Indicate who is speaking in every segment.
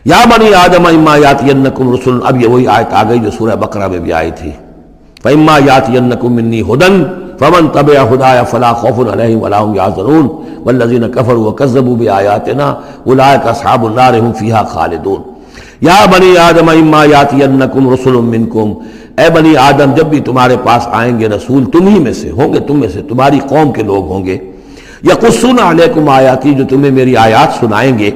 Speaker 1: یا بنی آدم اما یاتینکم رسل، اب یہ وہی آیت آ گئی جو سورہ بقرہ میں بھی آئی تھی، فاما یاتینکم منی ھدی فمن تبع ھدایا فلا خوف علیہم ولا هم یحزنون والذین کفروا وکذبوا بآیاتنا اولئک اصحاب النار هم فیہا خالدون۔ یا بنی آدم اما یاتینکم رسل منکم، اے بنی آدم جب بھی تمہارے پاس آئیں گے رسول تم ہی میں سے ہوں گے، تم میں سے تمہاری قوم کے لوگ ہوں گے، یقصون علیکم آیاتی، جو تمہیں میری آیات سنائیں گے،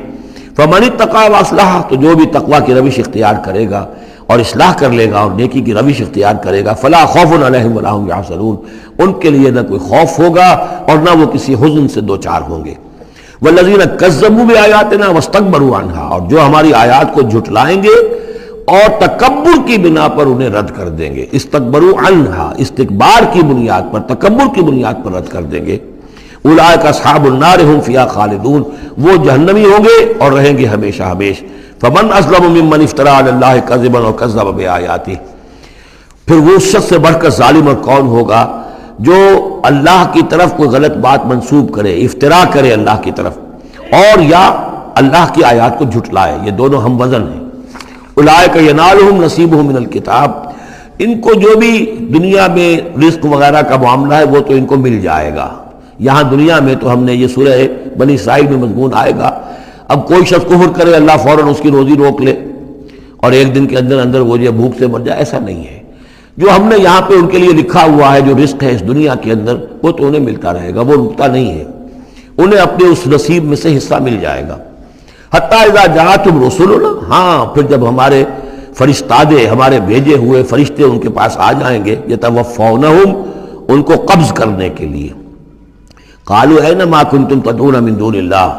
Speaker 1: فمن اتقی واصلح، تو جو بھی تقوی کی روش اختیار کرے گا اور اصلاح کر لے گا اور نیکی کی روش اختیار کرے گا، فلا خوف علیہم ولا هم یحزنون، ان کے لیے نہ کوئی خوف ہوگا اور نہ وہ کسی حزن سے دوچار ہوں گے۔ والذین کذبوا بآیاتنا واستکبروا عنہا، اور جو ہماری آیات کو جھٹلائیں گے اور تکبر کی بنا پر انہیں رد کر دیں گے، استکبروا عنہا، استکبار کی بنیاد پر، تکبر کی بنیاد پر رد کر دیں گے، اولئک اصحاب النار هم فیہا خالدون، وہ جہنمی ہوں گے اور رہیں گے ہمیشہ ہمیش۔ فمن اظلم ممن افتری علی اللہ کذبا وکذب بآیاتہ، پھر وہ اس شخص سے بڑھ کر ظالم اور کون ہوگا جو اللہ کی طرف کوئی غلط بات منسوب کرے، افترا کرے اللہ کی طرف، اور یا اللہ کی آیات کو جھٹلائے، یہ دونوں ہم وزن ہیں۔ اولئک ینالہم نصیبہم من الکتاب، ان کو جو بھی دنیا میں رزق وغیرہ کا معاملہ ہے وہ تو ان کو مل جائے گا۔ یہاں دنیا میں تو ہم نے یہ سورہ بنی اسرائیل میں مضمون آئے گا، اب کوئی شخص کفر کرے اللہ فوراً اس کی روزی روک لے اور ایک دن کے اندر اندر وہ یہ بھوک سے مر جائے، ایسا نہیں ہے۔ جو ہم نے یہاں پہ ان کے لیے لکھا ہوا ہے جو رزق ہے اس دنیا کے اندر وہ تو انہیں ملتا رہے گا، وہ رکتا نہیں ہے، انہیں اپنے اس نصیب میں سے حصہ مل جائے گا۔ حتیٰ اذا جاءتہم رسلنا، ہاں پھر جب ہمارے فرشتادے، ہمارے بھیجے ہوئے فرشتے ان کے پاس آ جائیں گے، یتوفونہم، ان کو قبض کرنے کے لیے، قالوا این ما کنتم تدعون من دون اللہ،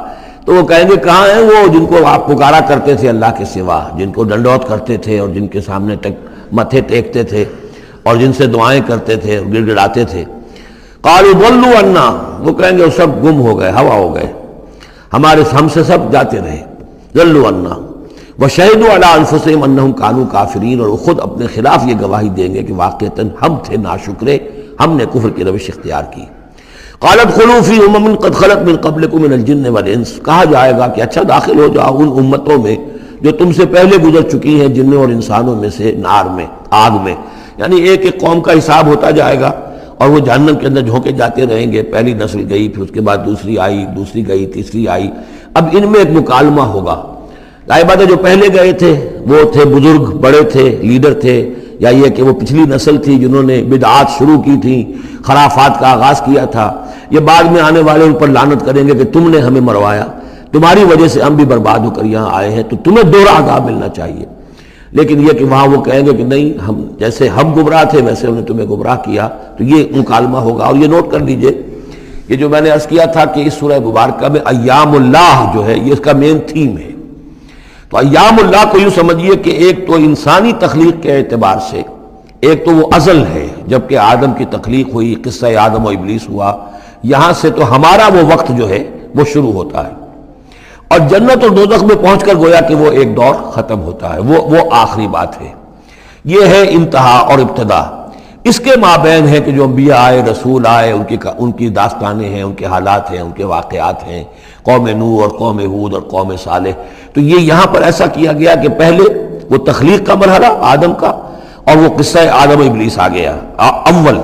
Speaker 1: تو وہ کہیں گے کہاں ہیں وہ جن کو آپ پکارا کرتے تھے اللہ کے سوا، جن کو ڈنڈوت کرتے تھے اور جن کے سامنے متھے ٹیکتے تھے اور جن سے دعائیں کرتے تھے اور گڑ گڑاتے تھے۔ قالوا ضلوا عنا، وہ کہیں گے وہ سب گم ہو گئے، ہوا ہو گئے، ہم سے سب جاتے رہے، ضلوا عنا وشہدوا علی انفسہم انہم کانوا کافرین، اور وہ خود اپنے خلاف یہ گواہی دیں گے کہ واقعتاً ہم تھے ناشکرے، ہم نے کفر کی روش اختیار کی۔ قالت خلوا فی امم قد خلت من قبلکم من الجن والانس، کہا جائے گا کہ اچھا داخل ہو جاؤ ان امتوں میں جو تم سے پہلے گزر چکی ہیں جنوں اور انسانوں میں سے، نار میں، آگ میں، یعنی ایک ایک قوم کا حساب ہوتا جائے گا اور وہ جہنم کے اندر جھونکے جاتے رہیں گے، پہلی نسل گئی، پھر اس کے بعد دوسری آئی، دوسری گئی، تیسری آئی، اب ان میں ایک مکالمہ ہوگا۔ ظاہر بات ہے جو پہلے گئے تھے وہ تھے بزرگ، بڑے تھے، لیڈر تھے، یا یہ کہ وہ پچھلی نسل تھی جنہوں نے بدعات شروع کی تھیں، خرافات کا آغاز کیا تھا، یہ بعد میں آنے والے ان پر لعنت کریں گے کہ تم نے ہمیں مروایا، تمہاری وجہ سے ہم بھی برباد ہو کر یہاں آئے ہیں، تو تمہیں دوہرا عذاب ملنا چاہیے۔ لیکن یہ کہ وہاں وہ کہیں گے کہ نہیں، ہم جیسے ہم گمراہ تھے ویسے انہوں نے تمہیں گمراہ کیا، تو یہ مکالمہ ہوگا۔ اور یہ نوٹ کر لیجئے، یہ جو میں نے عرض کیا تھا کہ اس سورہ مبارکہ میں ایام اللہ جو ہے یہ اس کا مین تھیم ہے، تو ایام اللہ کو یوں سمجھیے کہ ایک تو انسانی تخلیق کے اعتبار سے، ایک تو وہ ازل ہے جبکہ آدم کی تخلیق ہوئی، قصہ آدم و ابلیس ہوا، یہاں سے تو ہمارا وہ وقت جو ہے وہ شروع ہوتا ہے، اور جنت اور دوزخ میں پہنچ کر گویا کہ وہ ایک دور ختم ہوتا ہے، وہ آخری بات ہے۔ یہ ہے انتہا اور ابتدا۔ اس کے مابین ہے کہ جو انبیاء آئے، رسول آئے، ان کی داستانیں ہیں، ان کے حالات ہیں، ان کے واقعات ہیں، قوم نوح اور قوم ہود اور قوم صالح۔ تو یہ یہاں پر ایسا کیا گیا کہ پہلے وہ تخلیق کا مرحلہ آدم کا، اور وہ قصہ آدم و ابلیس آ گیا اول۔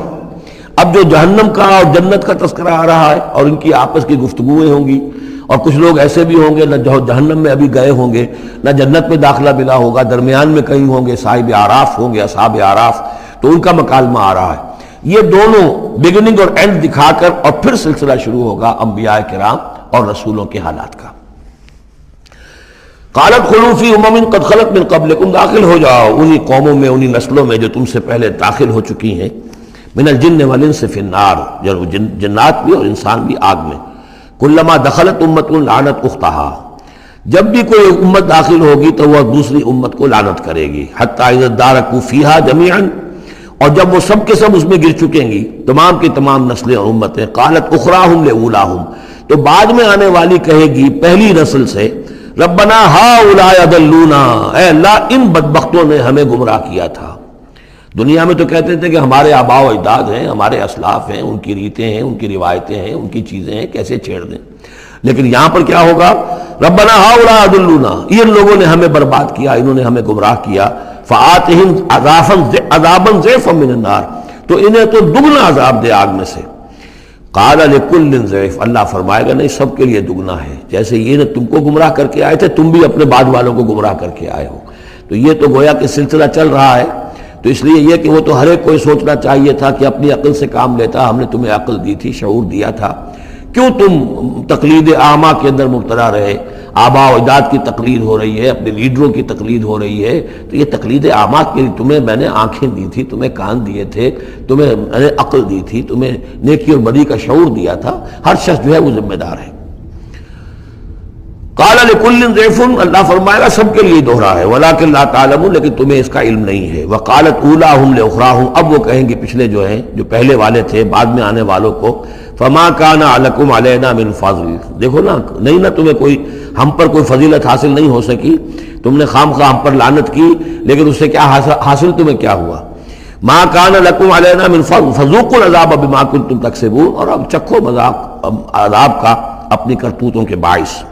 Speaker 1: اب جو جہنم کا اور جنت کا تذکرہ آ رہا ہے اور ان کی آپس کی گفتگویں ہوں گی، اور کچھ لوگ ایسے بھی ہوں گے نہ جو جہنم میں ابھی گئے ہوں گے، نہ جنت میں داخلہ ملا ہوگا، درمیان میں کہیں ہوں گے، صاحب اعراف ہوں گے، اصحاب اعراف، تو ان کا مکالمہ آ رہا ہے۔ یہ دونوں بگننگ اور اینڈ دکھا کر اور پھر سلسلہ شروع ہوگا انبیاء کرام اور رسولوں کے حالات کا۔ قالت خلوا فی امم قد خلت من قبلکم، داخل ہو جاؤ انہی قوموں میں، انہی نسلوں میں جو تم سے پہلے داخل ہو چکی ہیں، من الجن والانس فی النار، جنات بھی اور انسان بھی آگ میں، کلما دخلت امت لعنت اختہا، جب بھی کوئی امت داخل ہوگی تو وہ دوسری امت کو لعنت کرے گی، حتی اذا ادارکوا فیہا جمیعا، اور جب وہ سب کے سب اس میں گر چکیں گی، تمام کی تمام نسلیں اور امتیں، قالت اخراہم لاولاہم، تو بعد میں آنے والی کہے گی پہلی نسل سے، ربنا ہؤلاء اضلونا، اے اللہ ان بدبختوں نے ہمیں گمراہ کیا تھا۔ دنیا میں تو کہتے تھے کہ ہمارے آباء و اجداد ہیں، ہمارے اسلاف ہیں، ان کی ریتیں ہیں، ان کی روایتیں ہیں، ان کی چیزیں ہیں، کیسے چھیڑ دیں۔ لیکن یہاں پر کیا ہوگا؟ ربنا ہؤلاء اضلونا، ان لوگوں نے ہمیں برباد کیا، انہوں نے ہمیں گمراہ کیا، فآتہم عذابا ضعفا من النار، تو انہیں تو دگنا عذاب دے آگ میں سے۔ قال لکل ضعف، اللہ فرمائے گا نہیں، سب کے لیے دگنا ہے، جیسے یہ نے تم کو گمراہ کر کے آئے تھے، تم بھی اپنے بعد والوں کو گمراہ کر کے آئے ہو۔ تو یہ تو گویا کہ سلسلہ چل رہا ہے، تو اس لیے یہ کہ وہ تو ہر ایک کو سوچنا چاہیے تھا کہ اپنی عقل سے کام لیتا، ہم نے تمہیں عقل دی تھی، شعور دیا تھا، کیوں تم تقلید اعمیٰ کے اندر مبتلا رہے؟ آباء و اجداد کی تقلید ہو رہی ہے، اپنے لیڈروں کی تقلید ہو رہی ہے، تو یہ تقلید اعمیٰ کے لیے تمہیں میں نے آنکھیں دی تھی، تمہیں کان دیے تھے، تمہیں میں نے عقل دی تھی، تمہیں نیکی اور بدی کا شعور دیا تھا، ہر شخص جو ہے وہ ذمہ دار ہے۔ قال لکل ضعف، اللہ فرمائے گا سب کے لیے دوہرا ہے، ولکن لا تعلمون، لیکن تمہیں اس کا علم نہیں ہے۔ وقالت اولاہم لاخراہم، اب وہ کہیں گے پچھلے جو ہیں، جو پہلے والے تھے، بعد میں آنے والوں کو، فما کان لکم علینا من فضل، دیکھو نا، نہیں نا تمہیں کوئی، ہم پر کوئی فضیلت حاصل نہیں ہو سکی، تم نے خام خواہ ہم پر لعنت کی، لیکن اس سے کیا حاصل تمہیں کیا ہوا؟ ما کان لکم علینا من فضل فذوقوا العذاب بما کنتم تکسبون، اور اب چکھو مذاق عذاب کا اپنی کرتوتوں کے باعث۔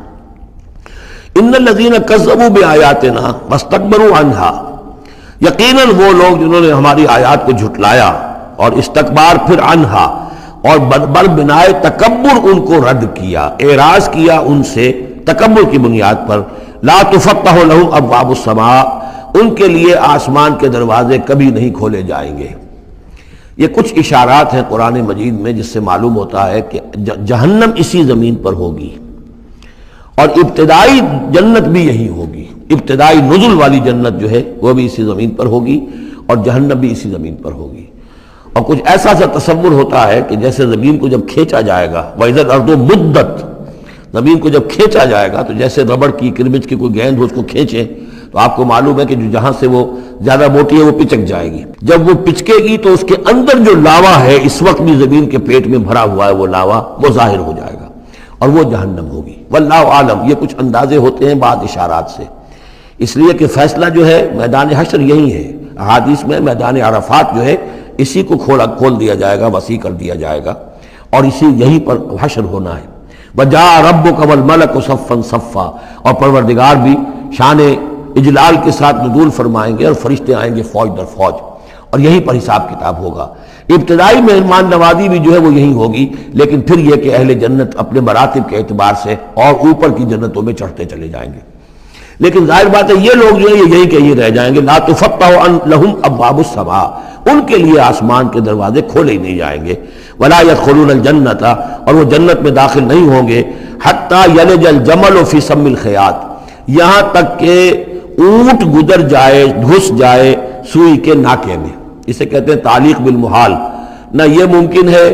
Speaker 1: ان الذین کذبوا بآیاتنا واستکبروا عنہا، یقیناً وہ لوگ جنہوں نے ہماری آیات کو جھٹلایا اور استکبار پھر عنہا، اور بر بنائے تکبر ان کو رد کیا، اعراض کیا ان سے تکبر کی بنیاد پر، لا تفتح لهم ابواب السماء، ان کے لیے آسمان کے دروازے کبھی نہیں کھولے جائیں گے۔ یہ کچھ اشارات ہیں قرآن مجید میں جس سے معلوم ہوتا ہے کہ جہنم اسی زمین پر ہوگی، اور ابتدائی جنت بھی یہی ہوگی، ابتدائی نزل والی جنت جو ہے وہ بھی اسی زمین پر ہوگی، اور جہنم بھی اسی زمین پر ہوگی۔ اور کچھ ایسا سا تصور ہوتا ہے کہ جیسے زمین کو جب کھینچا جائے گا، وَإِذَا الْأَرْضُ مُدَّتْ، زمین کو جب کھینچا جائے گا تو جیسے ربڑ کی کرمچ کی کوئی گیند ہو اس کو کھینچے، تو آپ کو معلوم ہے کہ جو جہاں سے وہ زیادہ موٹی ہے وہ پچک جائے گی، جب وہ پچکے گی تو اس کے اندر جو لاوا ہے اس وقت بھی زمین کے پیٹ میں بھرا ہوا ہے، وہ لاوا وہ ظاہر ہو جائے گا، اور وہ جہنم ہوگی۔ واللہ عالم، یہ کچھ اندازے ہوتے ہیں بعض اشارات سے، اس لیے کہ فیصلہ جو ہے میدان حشر یہی ہے، احادیث میں میدان عرفات جو ہے اسی کو کھول دیا جائے گا، وسیع کر دیا جائے گا، اور اسی یہیں پر حشر ہونا ہے۔ وَجَاءَ رَبُّكَ وَالْمَلَكُ صَفًّا صَفًّا، اور پروردگار بھی شان اجلال کے ساتھ نزول فرمائیں گے، اور فرشتے آئیں گے فوج در فوج، اور یہیں پر حساب کتاب ہوگا۔ ابتدائی مہمان نوازی بھی جو ہے وہ یہی ہوگی، لیکن پھر یہ کہ اہل جنت اپنے مراتب کے اعتبار سے اور اوپر کی جنتوں میں چڑھتے چلے جائیں گے، لیکن ظاہر بات ہے یہ لوگ جو ہے یہ یہی کہ یہ رہ جائیں گے۔ لا تفتح لهم ابواب السماء، ان کے لیے آسمان کے دروازے کھولے ہی نہیں جائیں گے۔ ولا يدخلون الجنت، اور وہ جنت میں داخل نہیں ہوں گے، حتی یلج الجمل فی سم الخیاط، یہاں تک کہ اونٹ گزر جائے، گھس جائے سوئی کے ناکے میں۔ اسے کہتے ہیں تعلیق بالمحال، نہ یہ ممکن ہے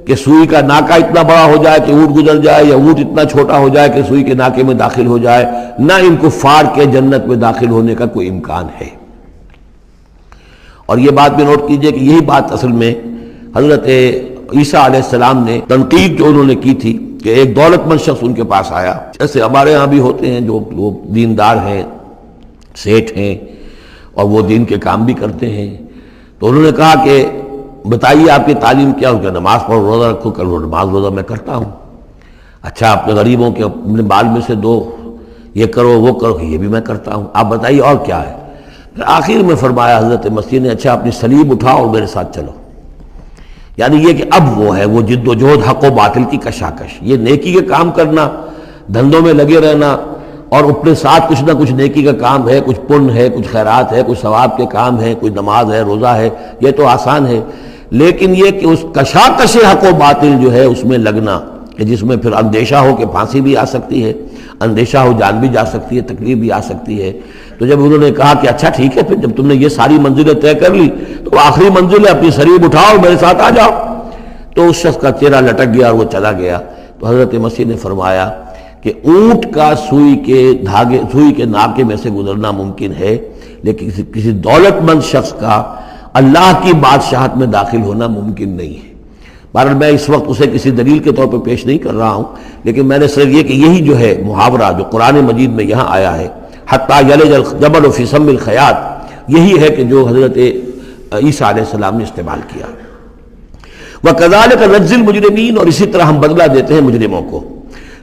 Speaker 1: کہ سوئی کا ناکہ اتنا بڑا ہو جائے کہ اونٹ گزر جائے، یا اونٹ اتنا چھوٹا ہو جائے کہ سوئی کے ناکے میں داخل ہو جائے، نہ ان کفار کے جنت میں داخل ہونے کا کوئی امکان ہے۔ اور یہ بات بھی نوٹ کیجئے کہ یہی بات اصل میں حضرت عیسیٰ علیہ السلام نے تنقید جو انہوں نے کی تھی کہ ایک دولت مند شخص ان کے پاس آیا، جیسے ہمارے ہاں بھی ہوتے ہیں جو لوگ دیندار ہیں، سیٹھ ہیں، اور وہ دین کے کام بھی کرتے ہیں، تو انہوں نے کہا کہ بتائیے آپ کی تعلیم کیا ہو؟ کہ نماز پڑھو، روزہ رکھو۔ کرو، نماز روزہ میں کرتا ہوں۔ اچھا، اپنے غریبوں کے اپنے مال میں سے دو، یہ کرو وہ کرو، یہ بھی میں کرتا ہوں، آپ بتائیے اور کیا ہے؟ پھر آخر میں فرمایا حضرت مسیح نے، اچھا اپنی صلیب اٹھاؤ اور میرے ساتھ چلو۔ یعنی یہ کہ اب وہ ہے وہ جد و جہد، حق و باطل کی کشاکش، یہ نیکی کے کام کرنا، دھندوں میں لگے رہنا، اور اپنے ساتھ کچھ نہ کچھ نیکی کا کام ہے، کچھ پن ہے، کچھ خیرات ہے، کچھ ثواب کے کام ہے، کوئی نماز ہے، روزہ ہے، یہ تو آسان ہے، لیکن یہ کہ اس کشاکش حق و باطل جو ہے اس میں لگنا، کہ جس میں پھر اندیشہ ہو کہ پھانسی بھی آ سکتی ہے، اندیشہ ہو جان بھی جا سکتی ہے، تکلیف بھی آ سکتی ہے۔ تو جب انہوں نے کہا کہ اچھا ٹھیک ہے، پھر جب تم نے یہ ساری منزلیں طے کر لی تو آخری منزل ہے اپنی صلیب اٹھاؤ میرے ساتھ آ جاؤ۔ تو اس شخص کا چہرہ لٹک گیا اور وہ چلا گیا۔ تو حضرت مسیح نے فرمایا کہ اونٹ کا سوئی کے ناکے میں سے گزرنا ممکن ہے، لیکن کسی دولت مند شخص کا اللہ کی بادشاہت میں داخل ہونا ممکن نہیں ہے۔ بہرحال میں اس وقت اسے کسی دلیل کے طور پہ پیش نہیں کر رہا ہوں، لیکن میں نے صرف یہ کہ یہی جو ہے محاورہ جو قرآن مجید میں یہاں آیا ہے، حتیٰ یلج الجمل فی سم الخیاط، یہی ہے کہ جو حضرت عیسیٰ علیہ السلام نے استعمال کیا۔ وَكَذَلِكَ نَجْزِي الْمُجْرِمِينَ، اور اسی طرح ہم بدلہ دیتے ہیں مجرموں کو۔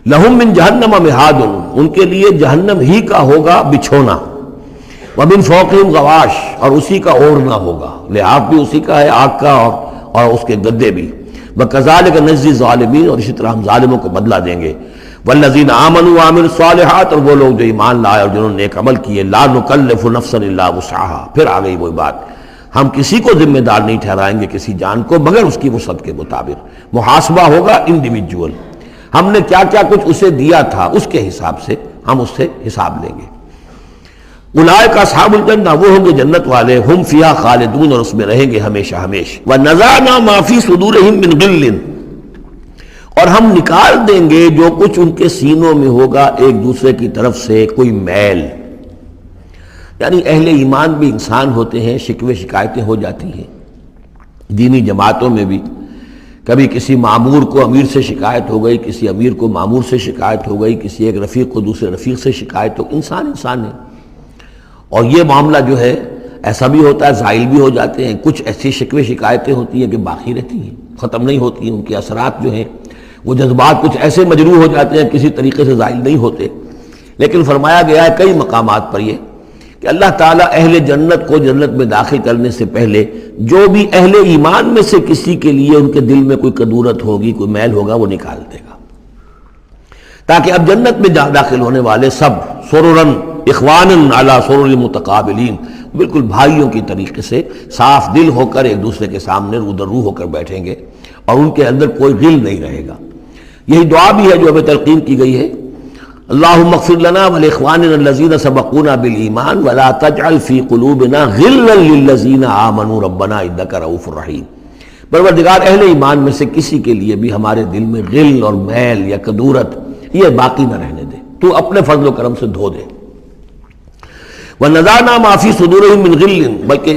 Speaker 1: لہم من جہنم مہاد، ان کے لیے جہنم ہی کا ہوگا بچھونا، ومن فوقہم غواش، اور اسی کا اوڑھنا ہوگا، لحاف بھی اسی کا ہے آگ کا، اور اس کے گدے بھی، وَكَذَلِكَ نَجْزِي الظَّالِمِينَ، اور اسی طرح ہم ظالموں کو بدلہ دیں گے، وَالَّذِينَ آمَنُوا وَعَمِلُوا الصَّالِحَاتِ، اور وہ لوگ جو ایمان لائے اور جنہوں نے نیک عمل کیے، لَا نُكَلِّفُ نَفْسًا إِلَّا وُسْعَهَا، پھر آ گئی وہی بات، ہم کسی کو ذمہ دار نہیں ٹھہرائیں گے کسی جان کو مگر اس کی وسعت کے مطابق، محاسبہ ہوگا انڈیویجول، ہم نے کیا کیا کچھ اسے دیا تھا اس کے حساب سے ہم اس سے حساب لیں گے۔ اولئک اصحاب الجنہ، وہ ہوں گے جنت والے، ہم فیہا خالدون، اور اس میں رہیں گے ہمیشہ ہمیشہ، وَنَزَعْنَا مَا فِي صُدُورِهِم مِّن غِلٍّ، اور ہم نکال دیں گے جو کچھ ان کے سینوں میں ہوگا ایک دوسرے کی طرف سے کوئی میل، یعنی اہل ایمان بھی انسان ہوتے ہیں، شکوے شکایتیں ہو جاتی ہیں، دینی جماعتوں میں بھی کبھی کسی معمور کو امیر سے شکایت ہو گئی، کسی امیر کو معمور سے شکایت ہو گئی، کسی ایک رفیق کو دوسرے رفیق سے شکایت ہو، انسان ہے، اور یہ معاملہ جو ہے ایسا بھی ہوتا ہے، زائل بھی ہو جاتے ہیں، کچھ ایسی شکوے شکایتیں ہوتی ہیں کہ باقی رہتی ہیں، ختم نہیں ہوتی ہیں، ان کے اثرات جو ہیں وہ جذبات کچھ ایسے مجروح ہو جاتے ہیں کسی طریقے سے زائل نہیں ہوتے، لیکن فرمایا گیا ہے کئی مقامات پر یہ کہ اللہ تعالیٰ اہل جنت کو جنت میں داخل کرنے سے پہلے جو بھی اہل ایمان میں سے کسی کے لیے ان کے دل میں کوئی کدورت ہوگی، کوئی میل ہوگا، وہ نکال دے گا، تاکہ اب جنت میں داخل ہونے والے سب سررن اخوانن علی سرر متقابلین، بالکل بھائیوں کی طریقے سے صاف دل ہو کر ایک دوسرے کے سامنے رو در رو ہو کر بیٹھیں گے، اور ان کے اندر کوئی غل نہیں رہے گا۔ یہی دعا بھی ہے جو ہمیں تلقین کی گئی ہے، اللہم اغفر لنا ولاخواننا الذین سبقونا بالایمان ولا تجعل فی قلوبنا غلا للذین آمنوا ربنا انک رؤوف رحیم، پروردگار اہل ایمان میں سے کسی کے لیے بھی ہمارے دل میں غل اور میل یا کدورت یہ باقی نہ رہنے دے، تو اپنے فضل و کرم سے دھو دے۔ وَنَزَعْنَا مَا فِي صُدُورِهِم مِّن غِلٍّ، بلکہ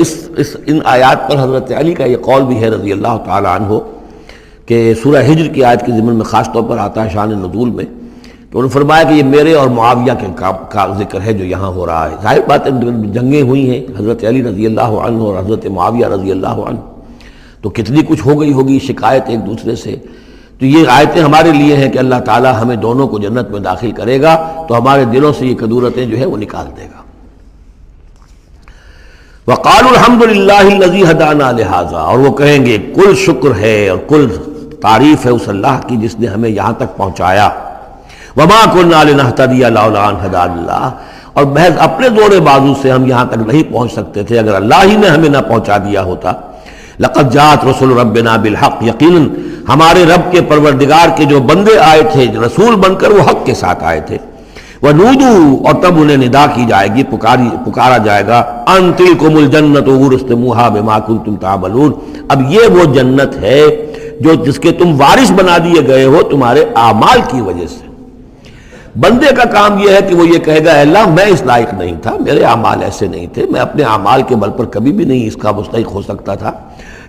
Speaker 1: ان آیات پر حضرت علی کا یہ قول بھی ہے رضی اللہ تعالی عنہ کہ سورہ ہجر کی آیت کے ضمن میں خاص طور پر آتا ہے شان نزول میں، تو انہوں نے فرمایا کہ یہ میرے اور معاویہ کے کا ذکر ہے جو یہاں ہو رہا ہے، ظاہر بات ہے جنگیں ہوئی ہیں حضرت علی رضی اللہ عنہ اور حضرت معاویہ رضی اللہ عنہ، تو کتنی کچھ ہو گئی ہوگی شکایت ایک دوسرے سے، تو یہ آیتیں ہمارے لیے ہیں کہ اللہ تعالیٰ ہمیں دونوں کو جنت میں داخل کرے گا تو ہمارے دلوں سے یہ کدورتیں جو ہے وہ نکال دے گا۔ وَقَالُوا الْحَمْدُ لِلَّهِ الَّذِي هَدَانَا لِهَذَا، اور وہ کہیں گے کل شکر ہے اور کل تعریف ہے اس اللہ کی جس نے ہمیں یہاں تک پہنچایا، وَمَا كُنَّا لِنَهْتَدِيَ لَوْلَا أَنْ هَدَانَا اللَّهُ، اور محض اپنے زور بازو سے ہم یہاں تک نہیں پہنچ سکتے تھے اگر اللہ ہی نے ہمیں نہ پہنچا دیا ہوتا۔ لَقَدْ جَاءَتْ رُسُلُ رَبِّنَا بِالْحَقِّ، یقیناً ہمارے رب کے پروردگار کے جو بندے آئے تھے رسول بن کر وہ حق کے ساتھ آئے تھے، وَنُودُوا، اور تب انہیں ندا کی جائے گی، پکارا جائے گا، أَن تِلْكُمُ الْجَنَّةُ أُورِثْتُمُوهَا بِمَا كُنتُمْ تَعْمَلُونَ، اب یہ وہ جنت ہے جو جس کے تم وارث بنا دیے گئے ہو تمہارے اعمال کی وجہ سے۔ بندے کا کام یہ ہے کہ وہ یہ کہے گا اے اللہ میں اس لائق نہیں تھا، میرے اعمال ایسے نہیں تھے، میں اپنے اعمال کے بل پر کبھی بھی نہیں اس کا مستحق ہو سکتا تھا،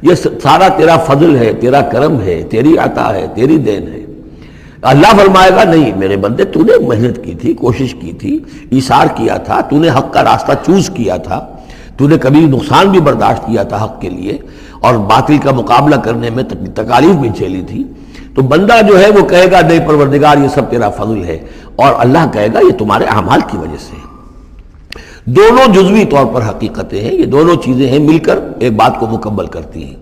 Speaker 1: یہ سارا تیرا فضل ہے، تیرا کرم ہے، تیری عطا ہے، تیری دین ہے۔ اللہ فرمائے گا نہیں میرے بندے، تو نے محنت کی تھی، کوشش کی تھی، ایثار کیا تھا، تو نے حق کا راستہ چوز کیا تھا، تو نے کبھی نقصان بھی برداشت کیا تھا حق کے لیے، اور باطل کا مقابلہ کرنے میں تکالیف بھی جھیلی تھی، تو بندہ جو ہے وہ کہے گا نہیں پروردگار یہ سب تیرا فضل ہے، اور اللہ کہے گا یہ تمہارے اعمال کی وجہ سے۔ دونوں جزوی طور پر حقیقتیں ہیں، یہ دونوں چیزیں ہیں مل کر ایک بات کو مکمل کرتی ہیں۔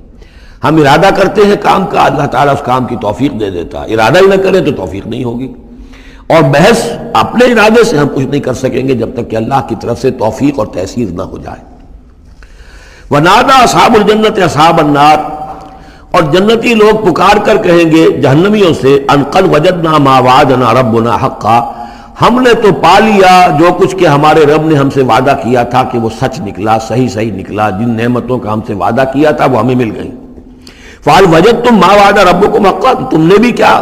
Speaker 1: ہم ارادہ کرتے ہیں کام کا، اللہ تعالیٰ اس کام کی توفیق دے دیتا ہے، ارادہ ہی نہ کریں تو توفیق نہیں ہوگی، اور محض اپنے ارادے سے ہم کچھ نہیں کر سکیں گے جب تک کہ اللہ کی طرف سے توفیق اور تحصیل نہ ہو جائے۔ وَنَادَىٰ أَصْحَابُ الْجَنَّةِ أَصْحَابَ النَّارِ، اور جنتی لوگ پکار کر کہیں گے جہنمیوں سے، أَن قَدْ وَجَدْنَا مَا وَعَدَنَا رَبُّنَا حَقًّا، ہم نے تو پا لیا جو کچھ کہ ہمارے رب نے ہم سے وعدہ کیا تھا کہ وہ سچ نکلا، صحیح نکلا، جن نعمتوں کا ہم سے وعدہ کیا تھا وہ ہمیں مل گئیں۔ فَهَلْ وَجَدْتُم مَّا وَعَدَ رَبُّكُمْ حَقًّا، تم نے بھی کیا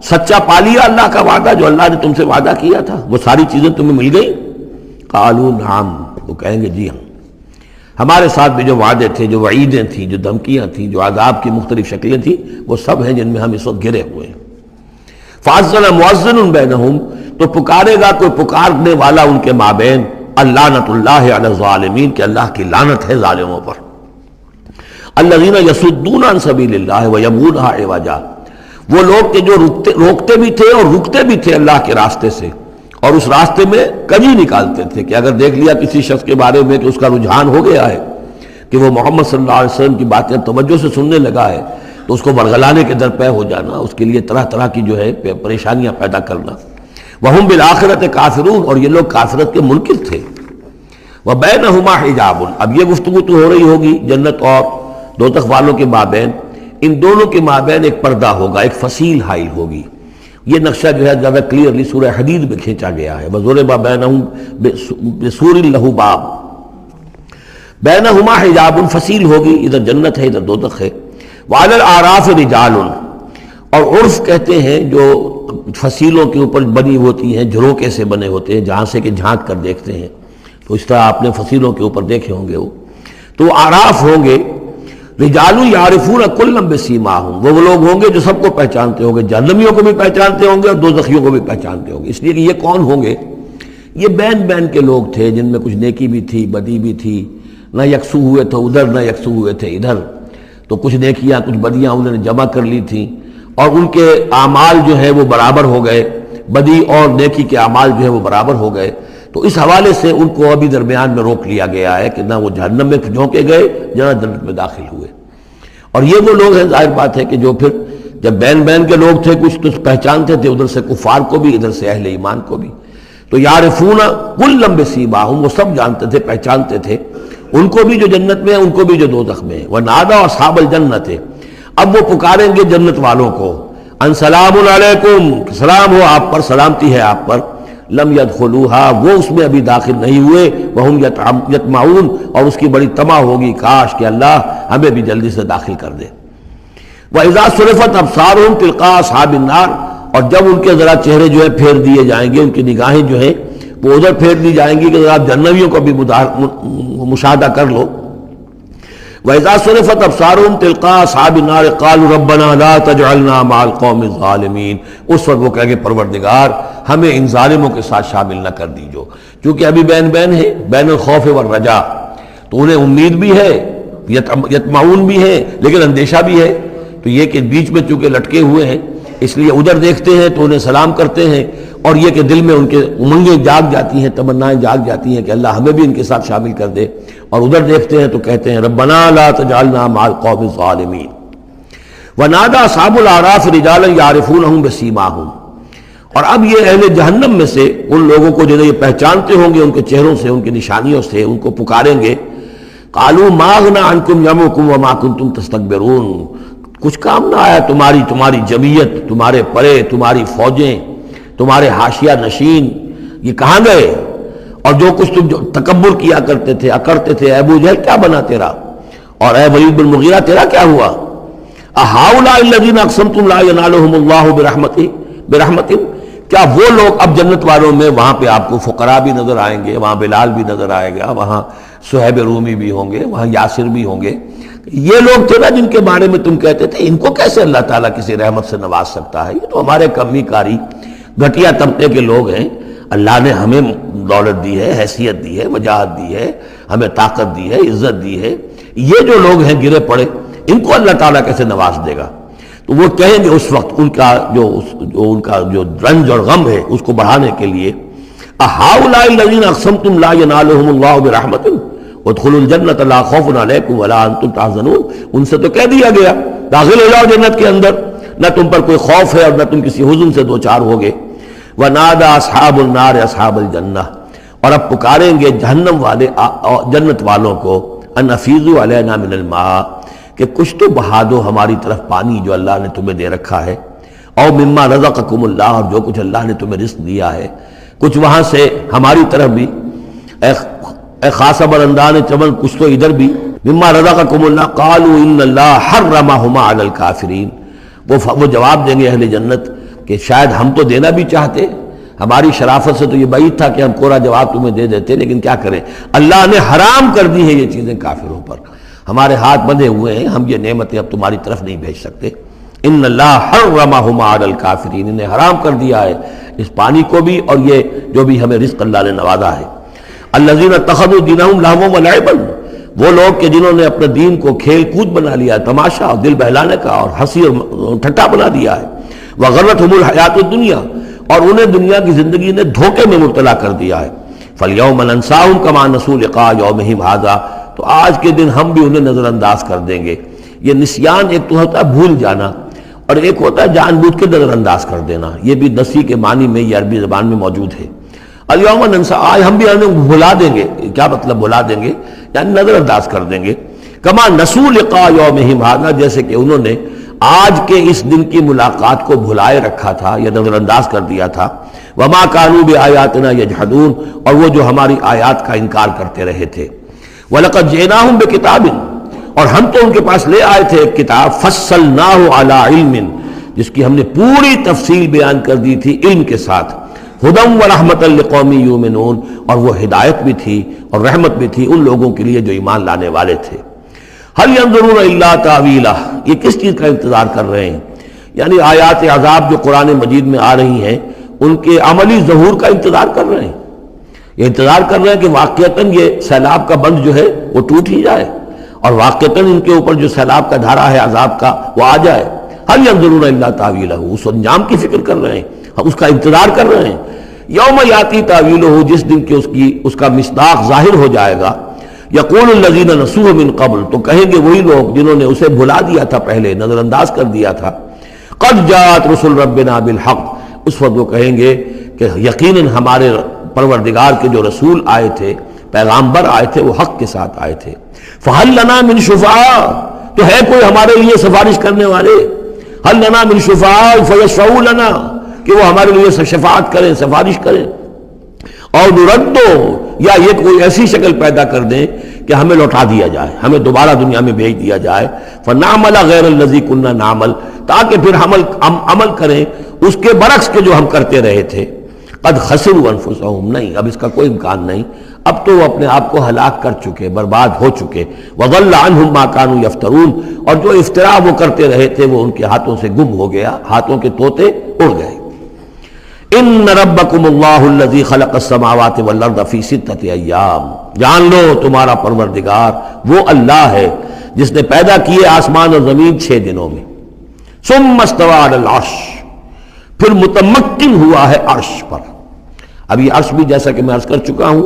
Speaker 1: سچا پا لیا اللہ کا وعدہ جو اللہ نے تم سے وعدہ کیا تھا، وہ ساری چیزیں تمہیں مل گئیں؟ قالوا نعم، وہ کہیں گے جی ہاں، ہمارے ساتھ بھی جو وعدے تھے، جو وعیدیں تھیں، جو دھمکیاں تھیں، جو عذاب کی مختلف شکلیں تھیں، وہ سب ہیں جن میں ہم اس وقت گرے ہوئے ہیں۔ فَأَذَّنَ مُؤَذِّنٌ بَيْنَهُمْ، تو پکارے گا کوئی پکارنے والا ان کے مابین، اللعنۃ اللہ علی الظالمین، کہ اللہ کی لعنت ہے ظالموں پر، الذین یصدون عن سبیل اللہ ویبغونها عوجا، وہ لوگ کہ جو روکتے بھی تھے اور رکتے بھی تھے اللہ کے راستے سے، اور اس راستے میں کجی نکالتے تھے کہ اگر دیکھ لیا کسی شخص کے بارے میں کہ اس کا رجحان ہو گیا ہے کہ وہ محمد صلی اللہ علیہ وسلم کی باتیں توجہ سے سننے لگا ہے، تو اس کو برگلانے کے درپے ہو جانا، اس کے لیے طرح طرح کی جو ہے پریشانیاں پیدا کرنا۔ وَهُمْ بِالْآخِرَةِ كَافِرُونَ، اور یہ لوگ کافرت کے منکر تھے۔ وَبَيْنَهُمَا حِجَابٌ، اب یہ گفتگو تو ہو رہی ہوگی جنت اور دوزخ والوں کے مابین، ان دونوں کے مابین ایک پردہ ہوگا، ایک فصیل حائل ہوگی۔ یہ نقشہ جو ہے زیادہ کلیئرلی سورہ حدید میں کھینچا گیا ہے، وَضُرِبَ بَيْنَهُمْ بِسُورٍ لَهُ بَابٌ، بَيْنَهُمَا حِجَابٌ، فصیل ہوگی، ادھر جنت ہے ادھر دوزخ ہے۔ وَعَلَى الْأَعْرَافِ رِجَالٌ، اور عرف کہتے ہیں جو فصیلوں کے اوپر بنی ہوتی ہیں، جھروکے سے بنے ہوتے ہیں، جہاں سے کہ جھانک کر دیکھتے ہیں، تو اس طرح آپ نے فصیلوں کے اوپر دیکھے ہوں گے، تو اعراف ہوں گے۔ رجال یعرفون کلا بسیماہم، وہ لوگ ہوں گے جو سب کو پہچانتے ہوں گے، جہنمیوں کو بھی پہچانتے ہوں گے اور دوزخیوں کو بھی پہچانتے ہوں گے۔ اس لیے کہ یہ کون ہوں گے؟ یہ بین بین کے لوگ تھے جن میں کچھ نیکی بھی تھی، بدی بھی تھی، نہ یکسو ہوئے تھے ادھر نہ یکسو ہوئے تھے ادھر، تو کچھ نیکیاں کچھ بدیاں انہوں نے جمع کر لی تھیں، اور ان کے اعمال جو ہے وہ برابر ہو گئے، بدی اور نیکی کے اعمال جو ہے وہ برابر ہو گئے۔ تو اس حوالے سے ان کو ابھی درمیان میں روک لیا گیا ہے کہ نہ وہ جہنم میں جھونکے گئے نہ جنت میں داخل ہوئے۔ اور یہ وہ لوگ ہیں، ظاہر بات ہے کہ جو پھر جب بین بین کے لوگ تھے، کچھ تو پہچانتے تھے ادھر سے کفار کو بھی ادھر سے اہل ایمان کو بھی، تو یعرفون کلا بسیماہم، وہ سب جانتے تھے پہچانتے تھے، ان کو بھی جو جنت میں ہے ان کو بھی جو دوزخ میں ہے۔ ونادوا اصحاب الجنت، اب وہ پکاریں گے جنت والوں کو، ان سلام علیکم، سلام ہو آپ پر، سلامتی ہے آپ پر، لم يدخلوها، وہ اس میں ابھی داخل نہیں ہوئے، وہم یطمعون، اور اس کی بڑی طمع ہوگی کاش کہ اللہ ہمیں بھی جلدی سے داخل کر دے۔ وَإِذَا صُرِفَتْ أَبْصَارُهُمْ تِلْقَاءَ أَصْحَابِ النَّارِ، اور جب ان کے ذرا چہرے جو ہے پھیر دیے جائیں گے، ان کی نگاہیں جو ہیں وہ ادھر پھیر دی جائیں گی کہ ذرا جہنمیوں کو بھی مشاہدہ کر لو۔ وَإِذَا صُرِفَتْ أَبْصَارُهُمْ تِلْقَاءَ أَصْحَابِ النَّارِ قَالُوا رَبَّنَا لَا تَجْعَلْنَا مَعَ الْقَوْمِ الظَّالِمِينَ، اس وقت وہ کہیں گے پروردگار ہمیں ان ظالموں کے ساتھ شامل نہ کر دیجو، کیونکہ ابھی بین بین ہے، بین الخوف والرجا، تو انہیں امید بھی ہے، یطمعون بھی ہے، لیکن اندیشہ بھی ہے، تو یہ کہ بیچ میں چونکہ لٹکے ہوئے ہیں اس لیے ادھر دیکھتے ہیں تو انہیں سلام کرتے ہیں، اور یہ کہ دل میں ان کے امنگیں جاگ جاتی ہیں، تمنائیں جاگ جاتی ہیں کہ اللہ ہمیں بھی ان کے ساتھ شامل کر دے، اور ادھر دیکھتے ہیں تو کہتے ہیں ربنا لا تجعلنا مع القوم الظالمین۔ ونادى اصحاب الاعراف رجالا يعرفونهم بسیماہم، اور اب یہ اہل جہنم میں سے ان لوگوں کو جنہیں یہ پہچانتے ہوں گے ان کے چہروں سے، ان کی نشانیوں سے، ان کو پکاریں گے، قالوا ما اغنى عنكم جمعكم وما كنتم تستكبرون، کچھ کام نہ آیا تمہاری جمعیت، تمہارے پرے، تمہاری فوجیں، تمہارے حاشیہ نشین، یہ کہاں گئے؟ اور جو کچھ تم جو تکبر کیا کرتے تھے، اکڑتے تھے، اے ابو جہل کیا بنا تیرا، اور اے ولید بن مغیرہ تیرا کیا ہوا؟ اہؤلاء الذین اقسمتم لا ینالهم اللہ برحمتہ، کیا وہ لوگ اب جنت والوں میں وہاں پہ آپ کو فقراء بھی نظر آئیں گے، وہاں بلال بھی نظر آئے گا، وہاں صہیب رومی بھی ہوں گے، وہاں یاسر بھی ہوں گے، یہ لوگ تھے نا جن کے بارے میں تم کہتے تھے ان کو کیسے اللہ تعالیٰ کسی رحمت سے نواز سکتا ہے، یہ تو ہمارے کمی کاری گھٹیا طبقے کے لوگ ہیں، اللہ نے ہمیں دولت دی ہے، حیثیت دی ہے، وجاہت دی ہے، ہمیں طاقت دی ہے، عزت دی ہے، یہ جو لوگ ہیں گرے پڑے ان کو اللہ تعالیٰ کیسے نواز دے گا؟ تو وہ کہیں گے اس وقت ان کا جو رنج اور غم ہے اس کو بڑھانے کے لیے، اہؤلاء الذین اقسمتم لا ینالهم اللہ برحمتہ وادخلوا الجنۃ لا خوف علیکم ولا انتم تحزنون، ان سے تو کہہ دیا گیا داخل ہو جاؤ جنت کے اندر، نہ تم پر کوئی خوف ہے اور نہ تم کسی حزن سے دوچار ہوگے۔ ونادى اصحاب النار اصحاب الجنہ، اور اب پکاریں گے جہنم والے جنت والوں کو، ان افیضوا علینا من الماء، کہ کچھ تو بہا دو ہماری طرف پانی جو اللہ نے تمہیں دے رکھا ہے، او مما رزقکم اللہ، اور جو کچھ اللہ نے تمہیں رزق دیا ہے کچھ وہاں سے ہماری طرف بھی، اے خاصہ برندان چمن کچھ تو ادھر بھی، مما رزقکم اللہ، قالوا ان اللہ حرمہما علی الکافرین، وہ جواب دیں گے اہل جنت کہ شاید ہم تو دینا بھی چاہتے، ہماری شرافت سے تو یہ بعید تھا کہ ہم کوڑا جواب تمہیں دے دیتے، لیکن کیا کریں، اللہ نے حرام کر دی ہے یہ چیزیں کافروں پر، ہمارے ہاتھ بندھے ہوئے ہیں، ہم یہ نعمتیں اب تمہاری طرف نہیں بھیج سکتے۔ ان اللہ حرمہما علی الکافرین، انہیں حرام کر دیا ہے اس پانی کو بھی اور یہ جو بھی ہمیں رزق اللہ نے نوازا ہے۔ الذین اتخذوا دینہم لہوا ولعبا، وہ لوگ کہ جنہوں نے اپنے دین کو کھیل کود بنا لیا، تماشا اور دل بہلانے کا اور ہنسی اور ٹھٹا بنا دیا ہے۔ وغرتہم الحیات الدنیا، اور انہیں دنیا کی زندگی نے دھوکے میں مبتلا کر دیا ہے. فَالْيَوْمَ نَنْسَاهُمْ كَمَا نَسُوا لِقَاءَ يَوْمِهِمْ هَٰذَا، تو آج کے دن ہم بھی انہیں نظر انداز کر دیں گے. یہ نسیان ایک تو ہوتا ہے بھول جانا، اور ایک ہوتا ہے جان بوجھ کے نظر انداز کر دینا. یہ بھی نسی کے معنی میں یہ عربی زبان میں موجود ہے. الیوم ننسا، آج ہم بھی انہیں بھلا دیں گے. کیا مطلب بھلا دیں گے؟ یعنی نظر انداز کر دیں گے. کما نسوا لقاء یومہم ھذا، جیسے کہ انہوں نے آج کے اس دن کی ملاقات کو بھلائے رکھا تھا یا نظر انداز کر دیا تھا. وما كانوا بآیاتنا یجحدون، اور وہ جو ہماری آیات کا انکار کرتے رہے تھے. وَلَقَدْ جِئْنَاهُمْ بِكِتَابٍ، اور ہم تو ان کے پاس لے آئے تھے ایک کتاب، فَصَّلْنَاهُ عَلَىٰ عِلْمٍ، جس کی ہم نے پوری تفصیل بیان کر دی تھی علم کے ساتھ. ہدی ورحمۃ لقوم یؤمنون، اور وہ ہدایت بھی تھی اور رحمت بھی تھی ان لوگوں کے لیے جو ایمان لانے والے تھے. هل ينظرون الا تاویلہ، یہ کس چیز کا انتظار کر رہے ہیں؟ یعنی آیات عذاب جو قرآن مجید میں آ رہی ہیں ان کے عملی ظہور کا انتظار کر رہے ہیں. یہ انتظار کر رہے ہیں کہ واقعتاً یہ سیلاب کا بند جو ہے وہ ٹوٹ ہی جائے، اور واقعتاً ان کے اوپر جو سیلاب کا دھارا ہے عذاب کا وہ آ جائے. هل ينظرون الا تاویلہ، اس انجام کی فکر کر رہے ہیں، اس کا انتظار کر رہے ہیں. یوم یاتی تاویلہ، جس دن کہ اس کا مصداق ظاہر ہو جائے گا. یقول الذین نسوہ من قبل، تو کہیں گے وہی لوگ جنہوں نے اسے بھلا دیا تھا، پہلے نظر انداز کر دیا تھا. قد جاءت رسل ربنا بالحق، اس وقت وہ کہیں گے کہ یقیناً ہمارے پروردگار کے جو رسول آئے تھے، پیغامبر آئے تھے، وہ حق کے ساتھ آئے تھے. فہل لنا من شفعاء، تو ہے کوئی ہمارے لیے سفارش کرنے والے؟ هل لنا من شفعاء فیشفعوا لنا، کہ وہ ہمارے لیے شفاعت کریں، سفارش کریں. اور نردو، یا یہ کوئی ایسی شکل پیدا کر دیں کہ ہمیں لوٹا دیا جائے، ہمیں دوبارہ دنیا میں بھیج دیا جائے. فنعمل غیر الذی کنا نعمل، تاکہ پھر ہم عمل کریں اس کے برعکس کے جو ہم کرتے رہے تھے. قد خسروا انفسهم، نہیں اب اس کا کوئی امکان نہیں، اب تو وہ اپنے آپ کو ہلاک کر چکے، برباد ہو چکے. وضل عنہم ما كانوا یفترون، اور جو افتراء وہ کرتے رہے تھے وہ ان کے ہاتھوں سے گم ہو گیا، ہاتھوں کے طوطے اڑ گئے. ان ربکم اللہ الذی خلق السماوات والارض فی ستۃ ایام، جان لو تمہارا پروردگار وہ اللہ ہے جس نے پیدا کیے آسمان اور زمین 6 دنوں میں. ثم استوى علی العرش، پھر متمکن ہوا ہے عرش پر. اب یہ عرش بھی جیسا کہ میں عرض کر چکا ہوں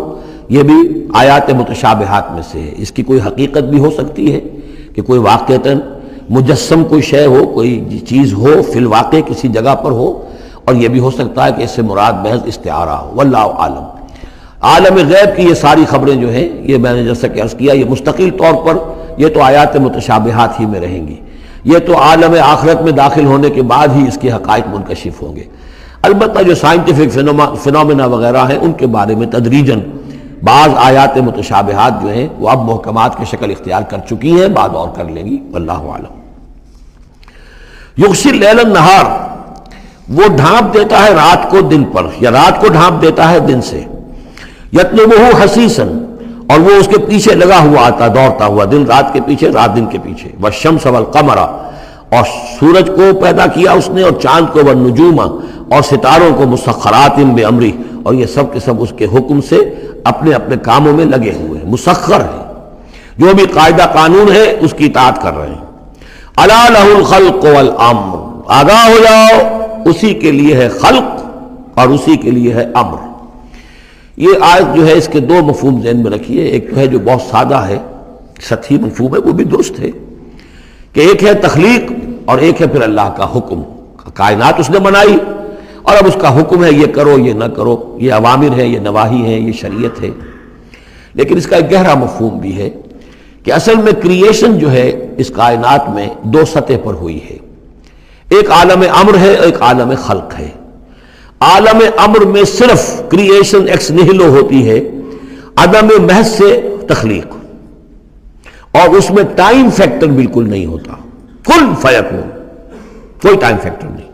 Speaker 1: یہ بھی آیات متشابہات میں سے ہے. اس کی کوئی حقیقت بھی ہو سکتی ہے کہ کوئی واقعتاً مجسم کوئی شے ہو، کوئی چیز ہو فی الواقع کسی جگہ پر ہو، اور یہ بھی ہو سکتا ہے کہ اس سے مراد محض استعارہ ہو. واللہ عالم. عالم غیب کی یہ ساری خبریں جو ہیں، یہ میں نے جیسا کہ عرض کیا یہ مستقل طور پر یہ تو آیات متشابہات ہی میں رہیں گی. یہ تو عالم آخرت میں داخل ہونے کے بعد ہی اس کے حقائق منکشف ہوں گے. البتہ جو سائنٹیفک فنومینا وغیرہ ہیں ان کے بارے میں تدریجاً بعض آیات متشابہات جو ہیں وہ اب محکمات کی شکل اختیار کر چکی ہیں، بعد اور کر لیں گی. واللہ عالم. یغشی اللیل النہار، وہ ڈھانپ دیتا ہے رات کو دن پر، یا رات کو ڈھانپ دیتا ہے دن سے. یطلبہ حثیثاً، اور وہ اس کے پیچھے لگا ہوا آتا، دوڑتا ہوا، دن رات کے پیچھے، رات دن کے پیچھے. والشمس والقمر، اور سورج کو پیدا کیا اس نے، اور چاند کو، والنجوم، اور ستاروں کو، مسخرات بامرہ، اور یہ سب کے سب اس کے حکم سے اپنے اپنے کاموں میں لگے ہوئے ہیں، مسخر ہیں، جو بھی قاعدہ قانون ہے اس کی اطاعت کر رہے ہیں. الا لہ الخلق والامر، آگاہ ہو جاؤ اسی کے لیے ہے خلق اور اسی کے لیے ہے امر. یہ آیت جو ہے اس کے 2 مفہوم ذہن میں رکھیے. ایک تو ہے جو بہت سادہ ہے، سطحی مفہوم ہے، وہ بھی درست ہے کہ ایک ہے تخلیق اور ایک ہے پھر اللہ کا حکم. کائنات اس نے بنائی اور اب اس کا حکم ہے یہ کرو یہ نہ کرو، یہ اوامر ہے، یہ نواہی ہے، یہ شریعت ہے. لیکن اس کا ایک گہرا مفہوم بھی ہے کہ اصل میں کریشن جو ہے اس کائنات میں 2 سطح پر ہوئی ہے. ایک عالم امر ہے، ایک عالم خلق ہے. عالم امر میں صرف کریشن ایکس نیہلو ہوتی ہے، عدم محض سے تخلیق، اور اس میں ٹائم فیکٹر بالکل نہیں ہوتا. کن فیکون، کوئی ٹائم فیکٹر نہیں.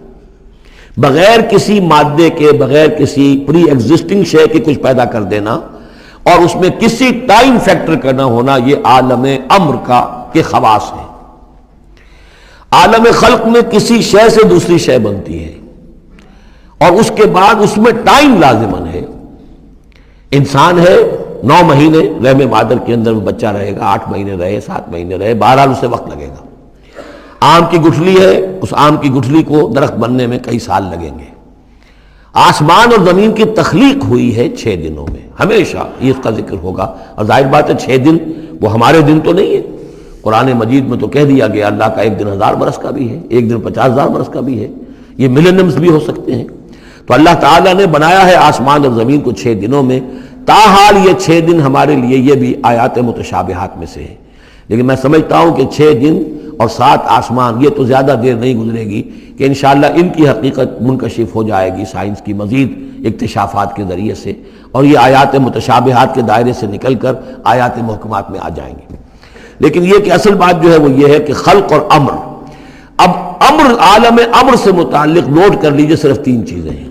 Speaker 1: بغیر کسی مادے کے، بغیر کسی پری ایگزسٹنگ شے کے کچھ پیدا کر دینا اور اس میں کسی ٹائم فیکٹر کا نہ ہونا، یہ عالم امر کے خواص ہے. عالم خلق میں کسی شے سے دوسری شے بنتی ہے اور اس کے بعد اس میں ٹائم لازمن ہے. انسان ہے 9 مہینے رحم مادر کے اندر وہ بچہ رہے گا، 8 مہینے رہے، 7 مہینے رہے، بہرحال اسے وقت لگے گا. آم کی گٹھلی ہے، اس آم کی گٹھلی کو درخت بننے میں کئی سال لگیں گے۔ آسمان اور زمین کی تخلیق ہوئی ہے 6 دنوں میں، ہمیشہ یہ اس کا ذکر ہوگا، اور ظاہر بات ہے 6 دن وہ ہمارے دن تو نہیں ہے، قرآن مجید میں تو کہہ دیا گیا اللہ کا ایک دن 1000 برس کا بھی ہے، ایک دن 50,000 برس کا بھی ہے، یہ ملینمز بھی ہو سکتے ہیں۔ تو اللہ تعالیٰ نے بنایا ہے آسمان اور زمین کو 6 دنوں میں، تاحال یہ 6 دن ہمارے لیے یہ بھی آیات متشابہات میں سے ہے، لیکن میں سمجھتا ہوں کہ 6 دن اور 7 آسمان یہ تو زیادہ دیر نہیں گزرے گی کہ انشاءاللہ ان کی حقیقت منکشف ہو جائے گی سائنس کی مزید اکتشافات کے ذریعے سے، اور یہ آیات متشابہات کے دائرے سے نکل کر آیات محکمات میں آ جائیں گے۔ لیکن یہ کہ اصل بات جو ہے وہ یہ ہے کہ خلق اور امر، اب امر، عالم امر سے متعلق نوٹ کر لیجئے صرف 3 چیزیں ہیں: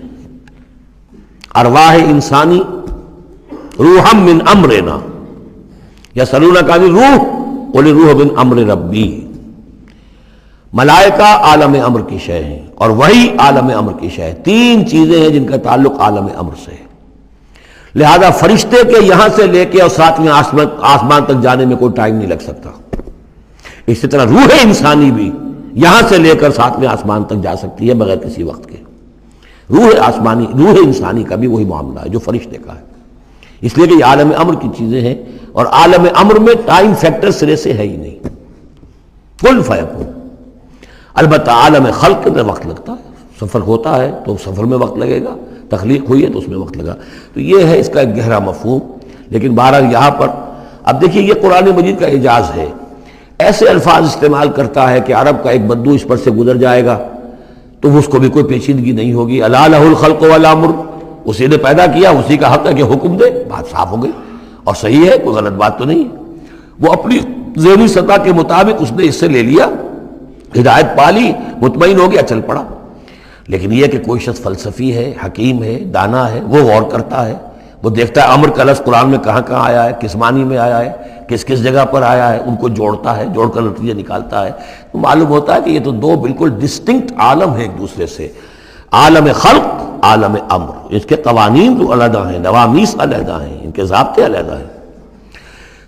Speaker 1: ارواح انسانی، روحم من امرنا، یسألونک عن الروح قل الروح من امر ربی، ملائکہ عالم امر کی شے ہیں اور وہی عالم امر کی شے ہے۔ 3 چیزیں ہیں جن کا تعلق عالم امر سے ہے، لہذا فرشتے کے یہاں سے لے کے اور 7ویں آسمان تک جانے میں کوئی ٹائم نہیں لگ سکتا۔ اسی طرح روح انسانی بھی یہاں سے لے کر 7ویں آسمان تک جا سکتی ہے بغیر کسی وقت کے۔ روح انسانی کا بھی وہی معاملہ ہے جو فرشتے کا ہے، اس لیے کہ یہ عالم امر کی چیزیں ہیں، اور عالم امر میں ٹائم فیکٹر سرے سے ہے ہی نہیں، کن فیکون۔ البتہ عالم خلق میں وقت لگتا ہے، سفر ہوتا ہے تو سفر میں وقت لگے گا، تخلیق ہوئی ہے تو اس میں وقت لگا، تو یہ ہے اس کا ایک گہرا مفہوم۔ لیکن بہرحال یہاں پر اب دیکھیے یہ قرآن مجید کا اعجاز ہے، ایسے الفاظ استعمال کرتا ہے کہ عرب کا ایک بدو اس پر سے گزر جائے گا تو اس کو بھی کوئی پیچیدگی نہیں ہوگی۔ الا لہ الخلق والامر، اسی نے پیدا کیا، اسی کا حق ہے کہ حکم دے، بات صاف ہو گئی اور صحیح ہے، کوئی غلط بات تو نہیں ہے۔ وہ اپنی ذہنی سطح کے مطابق اس نے اس سے لے لیا، ہدایت پالی، مطمئن ہو گیا، چل پڑا۔ لیکن یہ کہ کوئی شخص فلسفی ہے، حکیم ہے، دانا ہے، وہ غور کرتا ہے، وہ دیکھتا ہے امر کا لفظ قرآن میں کہاں کہاں آیا ہے، کس معنی میں آیا ہے، کس کس جگہ پر آیا ہے، ان کو جوڑتا ہے، جوڑ کر نتیجہ نکالتا ہے، تو معلوم ہوتا ہے کہ یہ تو 2 بالکل ڈسٹنکٹ عالم ہیں ایک دوسرے سے، عالم خلق، عالم امر۔ اس کے قوانین تو علیحدہ ہیں، نوامیس علیحدہ ہیں، ان کے ضابطے علیحدہ ہیں۔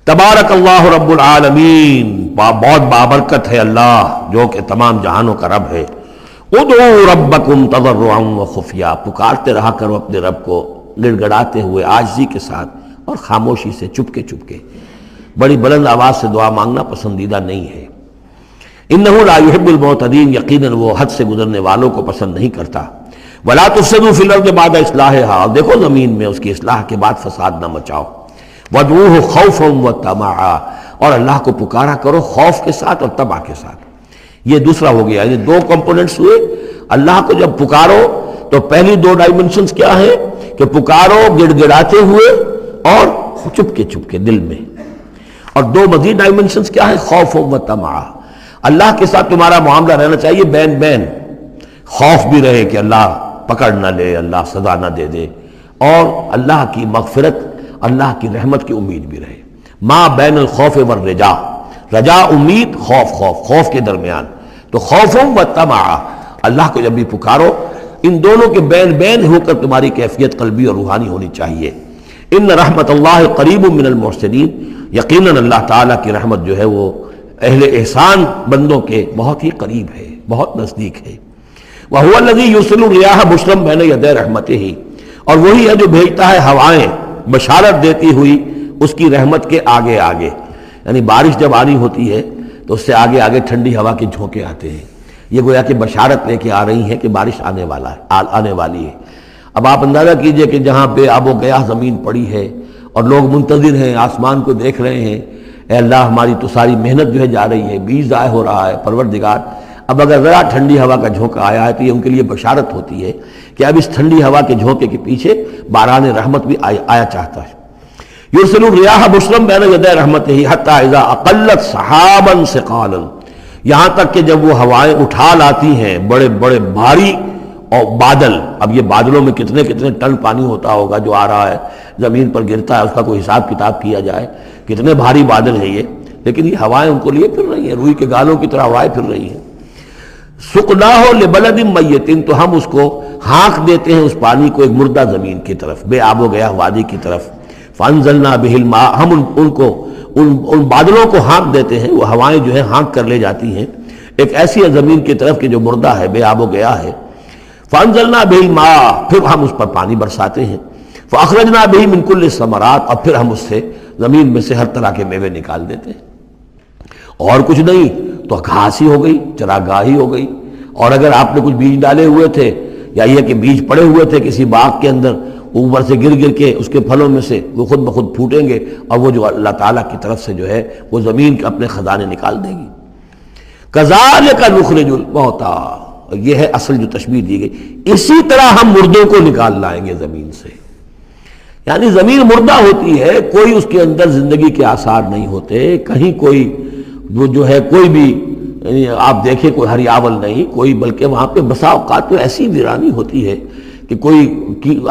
Speaker 1: تبارک اللہ رب العالمین، بہت بابرکت ہے اللہ جو کہ تمام جہانوں کا رب ہے۔ ادعوا ربکم تضرعا وخفیا، پکارتے رہا کرو اپنے رب کو گڑ گڑاتے ہوئے، عاجزی کے ساتھ اور خاموشی سے، چپکے چپکے۔ بڑی بلند آواز سے دعا مانگنا پسندیدہ نہیں ہے۔ انہ لا یحب المعتدین، یقیناً وہ حد سے گزرنے والوں کو پسند نہیں کرتا۔ ولا تفسدوا فی الارض بعد اصلاحها، اور دیکھو زمین میں اس کی اصلاح کے بعد فساد نہ مچاؤ۔ وادعوہ خوفا وطمعا، اور اللہ کو پکارا کرو خوف کے ساتھ اور طمع کے ساتھ۔ یہ دوسرا ہو گیا، یعنی 2 کمپوننٹس ہوئے۔ اللہ کو جب پکارو تو پہلی 2 ڈائمنشنز کیا ہیں کہ پکارو گڑ گڑاتے ہوئے اور چپکے چپکے دل میں، اور 2 مزید ڈائمنشنز کیا ہیں، خوف و طمع۔ اللہ کے ساتھ تمہارا معاملہ رہنا چاہیے بین بین، خوف بھی رہے کہ اللہ پکڑ نہ لے، اللہ سزا نہ دے دے، اور اللہ کی مغفرت، اللہ کی رحمت کی امید بھی رہے۔ ما بین الخوف والرجا، رجا امید، خوف خوف کے درمیان، تو خوف و طمع، اللہ کو جب بھی پکارو ان دونوں کے بین بین ہو کر تمہاری کیفیت قلبی اور روحانی ہونی چاہیے۔ ان رحمت اللہ قریب من المحسنین، یقیناً اللہ تعالیٰ کی رحمت جو ہے وہ اہل احسان بندوں کے بہت ہی قریب ہے، بہت نزدیک ہے۔ وَهُوَ الَّذِي يُرْسِلُ الرِّيَاحَ بُشْرًا بَيْنَ يَدَيْ رَحْمَتِهِ، اور وہی ہے جو بھیجتا ہے ہوائیں بشارت دیتی ہوئی اس کی رحمت کے آگے آگے، یعنی بارش جب آنی ہوتی ہے تو اس سے آگے آگے ٹھنڈی ہوا کے جھونکے آتے ہیں، یہ گویا کہ بشارت لے کے آ رہی ہے کہ بارش آنے والی ہے۔ اب آپ اندازہ کیجئے کہ جہاں بے آب و گیاہ زمین پڑی ہے اور لوگ منتظر ہیں، آسمان کو دیکھ رہے ہیں، اے اللہ ہماری تو ساری محنت جو ہے جا رہی ہے، بیج ضائع ہو رہا ہے، پروردگار اب اگر ذرا ٹھنڈی ہوا کا جھونکا آیا ہے تو یہ ان کے لیے بشارت ہوتی ہے کہ اب اس ٹھنڈی ہوا کے جھونکے کے پیچھے باران رحمت بھی آیا چاہتا ہے۔ یرسل الریاح بشرا بین یدی رحمتہ حتی اذا اقلت سحابا ثقالا، یہاں تک کہ جب وہ ہوائیں اٹھا لاتی ہیں بڑے بڑے بھاری اور بادل، اب یہ بادلوں میں کتنے کتنے ٹن پانی ہوتا ہوگا جو آ رہا ہے زمین پر گرتا ہے، اس کا کوئی حساب کتاب کیا جائے کتنے بھاری بادل ہیں یہ، لیکن یہ ہوائیں ان کو لیے پھر رہی ہیں، روئی کے گالوں کی طرح ہوائیں پھر رہی ہیں۔ سقناہ لبلد میت، تو ہم اس کو ہانک دیتے ہیں اس پانی کو ایک مردہ زمین کی طرف، بے آب و گیا وادی کی طرف۔ فانزلنا بہ الماء، ہم ان بادلوں کو ہانک دیتے ہیں، وہ ہوائیں جو ہیں ہانک کر لے جاتی ہیں ایک ایسی زمین کی طرف کہ جو مردہ ہے، بے آب و گیا ہے. فانزلنا به الماء، پھر ہم اس پر پانی برساتے ہیں. فاخرجنا به من كل الثمرات، اور پھر ہم اس سے زمین میں سے ہر طرح کے میوے نکال دیتے ہیں. اور کچھ نہیں تو گھاس ہی ہو گئی، چراگاہی ہو گئی. اور اگر آپ نے کچھ بیج ڈالے ہوئے تھے یا یہ کہ بیج پڑے ہوئے تھے کسی باغ کے اندر، اوپر سے گر گر کے اس کے پھلوں میں سے وہ خود بخود پھوٹیں گے، اور وہ جو اللہ تعالیٰ کی طرف سے جو ہے وہ زمین کے اپنے خزانے نکال دے گی. کذالک نخرج الموتیٰ، یہ ہے اصل جو تشبیہ دی گئی. اسی طرح ہم مردوں کو نکال لائیں گے زمین سے. یعنی زمین مردہ ہوتی ہے، کوئی اس کے اندر زندگی کے آثار نہیں ہوتے، کہیں کوئی وہ جو ہے کوئی بھی آپ دیکھیں کوئی ہریاول نہیں کوئی، بلکہ وہاں پہ بسا اوقات تو ایسی ویرانی ہوتی ہے کہ کوئی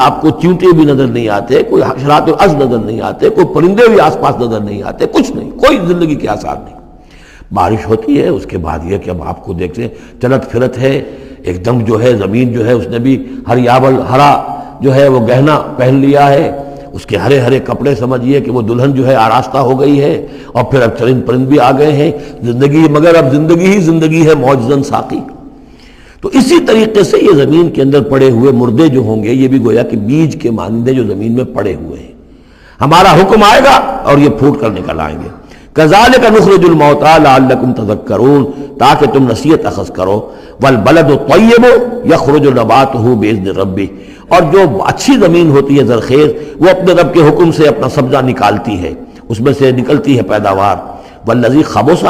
Speaker 1: آپ کو چیونٹے بھی نظر نہیں آتے، کوئی حشرات از نظر نہیں آتے، کوئی پرندے بھی آس پاس نظر نہیں آتے، کچھ نہیں، کوئی زندگی کے آثار نہیں. بارش ہوتی ہے، اس کے بعد یہ کہ اب آپ کو دیکھتے ہیں چلت پھرت ہے، ایک دم جو ہے زمین جو ہے اس نے بھی ہریاول ہرا جو ہے وہ گہنا پہن لیا ہے، اس کے ہرے ہرے کپڑے سمجھیے کہ وہ دلہن جو ہے آراستہ ہو گئی ہے. اور پھر اب چرند پرند بھی آ گئے ہیں، زندگی، مگر اب زندگی ہی زندگی ہے معجزاً ساقی. تو اسی طریقے سے یہ زمین کے اندر پڑے ہوئے مردے جو ہوں گے، یہ بھی گویا کہ بیج کے مانندے جو زمین میں پڑے ہوئے ہیں، ہمارا حکم آئے گا اور یہ پھوٹ کر نکل آئیں گے. کذالک نخرج الموتیٰ لعلکم تذکرون، تاکہ تم نصیحت اخذ کرو. والبلد الطیب یخرج نباتہ باذن ربہ، اور جو اچھی زمین ہوتی ہے زرخیز، وہ اپنے رب کے حکم سے اپنا سبزہ نکالتی ہے، اس میں سے نکلتی ہے پیداوار. والذی خبث،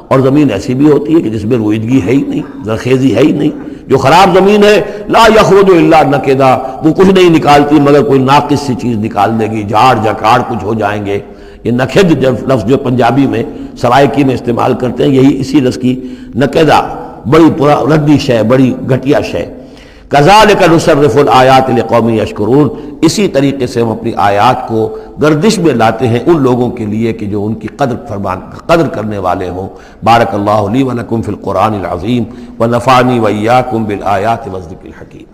Speaker 1: اور زمین ایسی بھی ہوتی ہے کہ جس میں روئیدگی ہے ہی نہیں، زرخیزی ہے ہی نہیں. جو خراب زمین ہے لا یخرج الا نکدا، وہ کچھ نہیں نکالتی مگر کوئی ناقص سی چیز نکال دے گی، جھاڑ جھکاڑ کچھ ہو جائیں گے. یہ نکد لفظ جو پنجابی میں سرائکی میں استعمال کرتے ہیں، یہی اسی لفظ کی نکدہ، بڑی پورا ردی شے، بڑی گھٹیا شے. کذالک نصرف الآیات لقوم یشکرون، اسی طریقے سے ہم اپنی آیات کو گردش میں لاتے ہیں ان لوگوں کے لیے کہ جو ان کی قدر کرنے والے ہوں. بارک اللہ لی ولکم فی القرآن العظیم ونفعنی وإیاکم بالآیات والذکر الحکیم.